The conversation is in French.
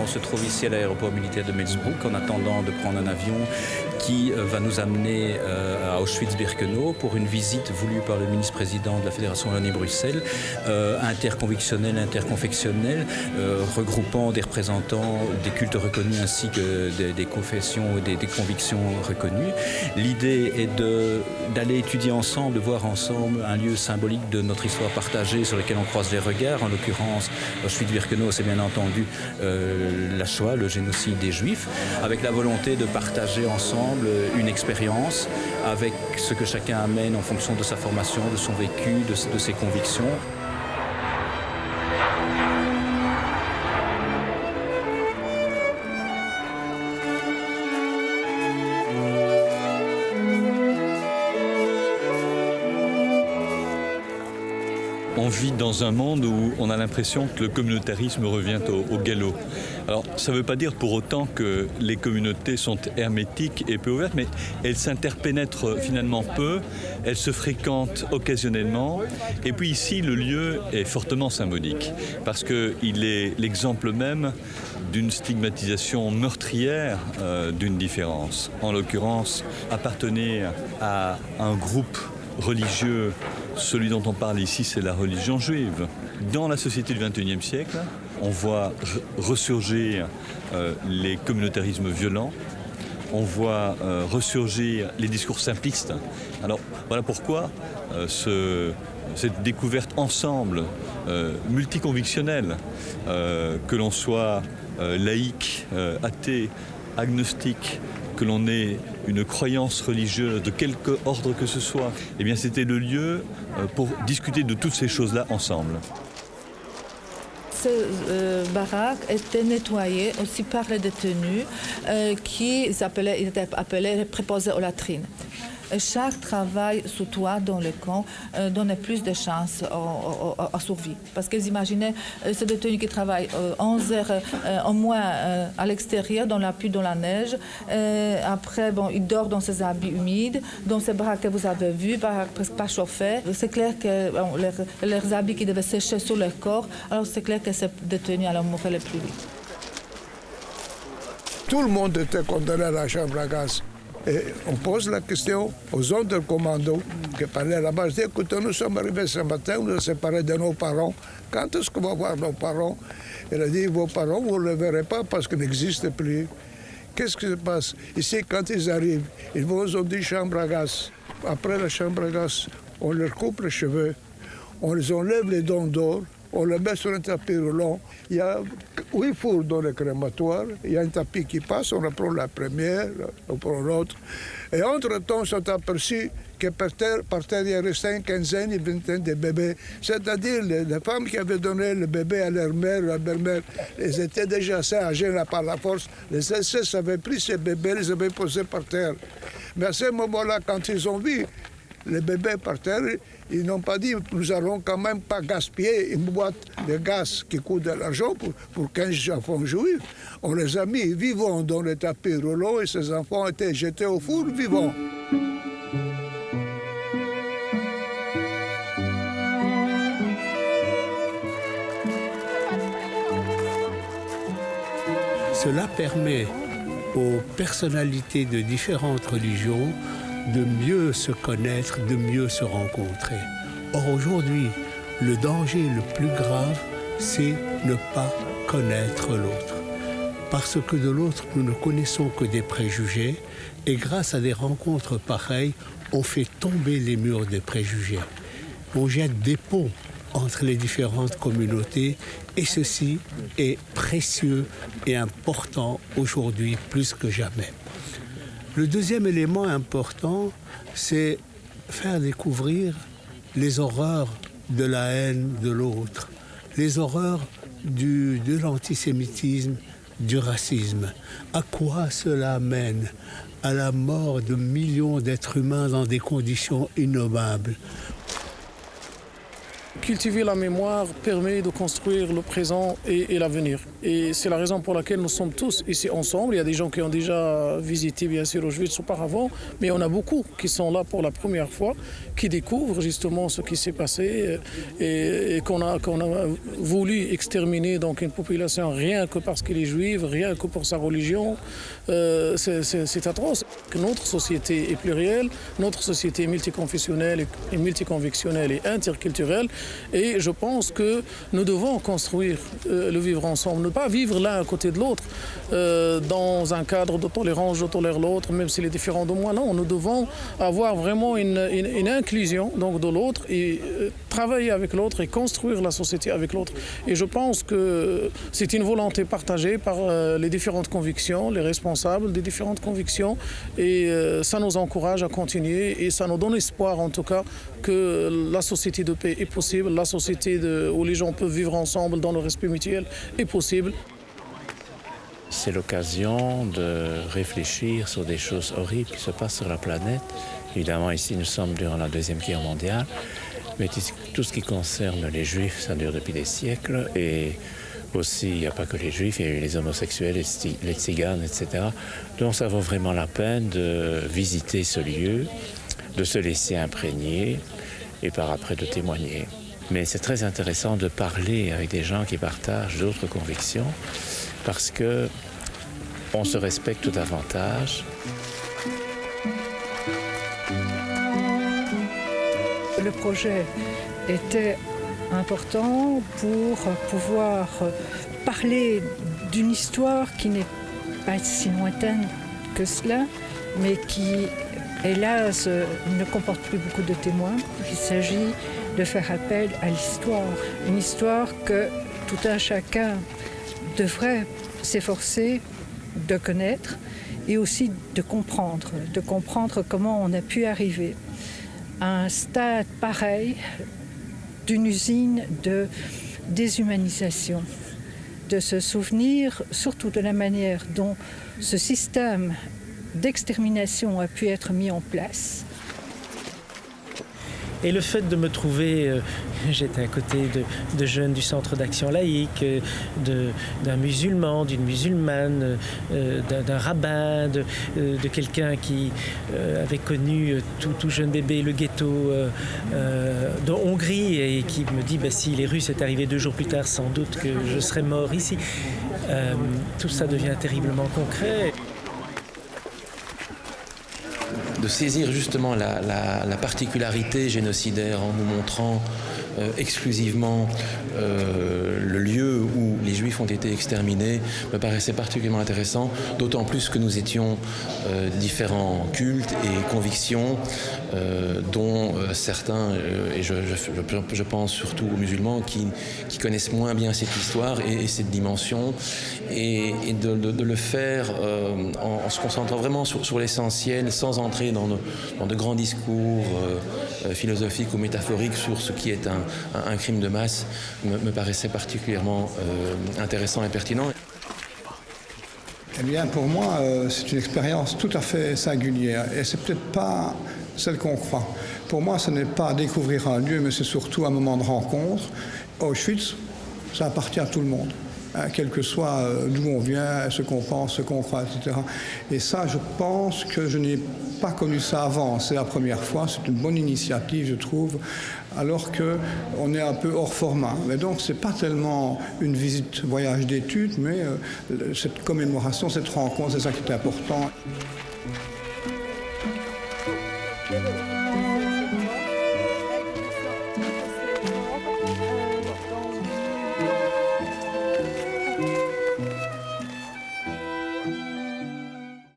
se trouve ici à l'aéroport militaire de Meelsbroek en attendant de prendre un avion qui va nous amener à Auschwitz-Birkenau pour une visite voulue par le ministre-président de la Fédération Wallonie-Bruxelles, interconvictionnelle, interconfessionnelle, regroupant des représentants des cultes reconnus ainsi que des confessions et des convictions reconnues. L'idée est d'aller étudier ensemble, de voir ensemble un lieu symbolique de notre histoire partagée sur lequel on croise les regards. En l'occurrence, Auschwitz-Birkenau, c'est bien entendu la Shoah, le génocide des Juifs, avec la volonté de partager ensemble une expérience avec ce que chacun amène en fonction de sa formation, de son vécu, de ses convictions. On vit dans un monde où on a l'impression que le communautarisme revient au galop. Alors, ça ne veut pas dire pour autant que les communautés sont hermétiques et peu ouvertes, mais elles s'interpénètrent finalement peu, elles se fréquentent occasionnellement. Et puis ici, le lieu est fortement symbolique, parce qu'il est l'exemple même d'une stigmatisation meurtrière d'une différence. En l'occurrence, appartenir à un groupe religieux, celui dont on parle ici, c'est la religion juive. Dans la société du XXIe siècle, on voit ressurgir les communautarismes violents, on voit ressurgir les discours simplistes. Alors voilà pourquoi cette découverte ensemble, multiconvictionnelle, que l'on soit laïque, athée, agnostique, que l'on ait une croyance religieuse de quelque ordre que ce soit, eh bien c'était le lieu pour discuter de toutes ces choses-là ensemble. Ce baraque était nettoyé aussi par les détenus qui étaient appelés préposés aux latrines. Chaque travail sous toit dans le camp donnait plus de chances à survie. Parce qu'ils imaginaient ce détenu qui travaille 11 heures au moins à l'extérieur, dans la pluie, dans la neige. Après, il dort dans ses habits humides, dans ces baraques que vous avez vus, presque pas chauffés. C'est clair que leurs habits qui devaient sécher sur leur corps, alors c'est clair que ces détenus allaient mourir le plus vite. Tout le monde était condamné à la chambre à gaz. Et on pose la question aux hommes de commando qui parlaient là-bas. Je dis, écoutez, nous sommes arrivés ce matin, nous sommes séparés de nos parents. Quand est-ce qu'on va voir nos parents? Il a dit, vos parents, vous ne les verrez pas parce qu'ils n'existent plus. Qu'est-ce qui se passe? Ici, quand ils arrivent, ils vont aux dit chambre à gaz. Après la chambre à gaz, on leur coupe les cheveux, on les enlève les dents d'or, on les met sur un tapis roulant. Il y a 8 fours dans le crématoire. Il y a un tapis qui passe, on prend la première, on prend l'autre. Et entre-temps, on s'est aperçu que par terre, il y a resté une quinzaine, une vingtaine de bébés. C'est-à-dire les femmes qui avaient donné le bébé à leur mère, à leur belle-mère, elles étaient déjà assez âgées là, par la force. Les SS avaient pris ces bébés, les avaient posés par terre. Mais à ce moment-là, quand ils ont vu les bébés par terre, ils n'ont pas dit nous allons quand même pas gaspiller une boîte de gaz qui coûte de l'argent pour 15 enfants juifs. On les a mis vivants dans le tapis roulant et ces enfants étaient jetés au four vivants. Cela permet aux personnalités de différentes religions de mieux se connaître, de mieux se rencontrer. Or aujourd'hui, le danger le plus grave, c'est ne pas connaître l'autre. Parce que de l'autre, nous ne connaissons que des préjugés, et grâce à des rencontres pareilles, on fait tomber les murs des préjugés. On jette des ponts entre les différentes communautés, et ceci est précieux et important aujourd'hui plus que jamais. Le deuxième élément important, c'est faire découvrir les horreurs de la haine de l'autre, les horreurs de l'antisémitisme, du racisme. À quoi cela mène? À la mort de millions d'êtres humains dans des conditions innommables. cultiver la mémoire permet de construire le présent et l'avenir. Et c'est la raison pour laquelle nous sommes tous ici ensemble. Il y a des gens qui ont déjà visité bien sûr Auschwitz auparavant, mais on a beaucoup qui sont là pour la première fois, qui découvrent justement ce qui s'est passé et qu'on a voulu exterminer donc une population rien que parce qu'elle est juive, rien que pour sa religion. C'est atroce. Notre société est plurielle, notre société est multiconfessionnelle et multiconvictionnelle et interculturelle. Et je pense que nous devons construire le vivre ensemble, ne pas vivre l'un à côté de l'autre dans un cadre de tolérance, je tolère l'autre, même s'il est différent de moi. Non, nous devons avoir vraiment une inclusion donc, de l'autre et travailler avec l'autre et construire la société avec l'autre. Et je pense que c'est une volonté partagée par les différentes convictions, les responsables des différentes convictions. Et ça nous encourage à continuer et ça nous donne espoir en tout cas que la société de paix est possible, la société où les gens peuvent vivre ensemble dans le respect mutuel est possible. C'est l'occasion de réfléchir sur des choses horribles qui se passent sur la planète. Évidemment, ici, nous sommes durant la Deuxième Guerre mondiale, mais tout ce qui concerne les Juifs, ça dure depuis des siècles. Et aussi, il n'y a pas que les Juifs, il y a eu les homosexuels, les tziganes, etc. Donc, ça vaut vraiment la peine de visiter ce lieu, de se laisser imprégner et par après de témoigner. Mais c'est très intéressant de parler avec des gens qui partagent d'autres convictions parce qu'on se respecte davantage. Le projet était important pour pouvoir parler d'une histoire qui n'est pas si lointaine que cela, mais qui, hélas, ne comporte plus beaucoup de témoins. Il s'agit de faire appel à l'histoire, une histoire que tout un chacun devrait s'efforcer de connaître et aussi de comprendre comment on a pu arriver à un stade pareil d'une usine de déshumanisation, de se souvenir surtout de la manière dont ce système d'extermination a pu être mis en place. Et le fait de me trouver, j'étais à côté de jeunes du Centre d'action laïque, d'un musulman, d'une musulmane, d'un rabbin, de quelqu'un qui avait connu tout jeune bébé le ghetto de Hongrie et qui me dit si les Russes étaient arrivés 2 jours plus tard, sans doute que je serais mort ici. Tout ça devient terriblement concret. De saisir justement la particularité génocidaire en nous montrant exclusivement le lieu où les Juifs ont été exterminés me paraissait particulièrement intéressant, d'autant plus que nous étions différents cultes et convictions dont certains, et je pense surtout aux musulmans qui connaissent moins bien cette histoire et cette dimension, et de le faire en se concentrant vraiment sur l'essentiel, sans entrer dans de grands discours philosophiques ou métaphoriques sur ce qui est un crime de masse, me paraissait particulièrement intéressant et pertinent. Eh bien, pour moi, c'est une expérience tout à fait singulière et c'est peut-être pas celle qu'on croit. Pour moi, ce n'est pas découvrir un lieu, mais c'est surtout un moment de rencontre. Auschwitz, ça appartient à tout le monde, quel que soit d'où on vient, ce qu'on pense, ce qu'on croit, etc. Et ça, je pense que je n'ai pas connu ça avant. C'est la première fois, c'est une bonne initiative, je trouve, alors qu'on est un peu hors format. Mais donc, ce n'est pas tellement une visite, voyage d'études, mais cette commémoration, cette rencontre, c'est ça qui est important.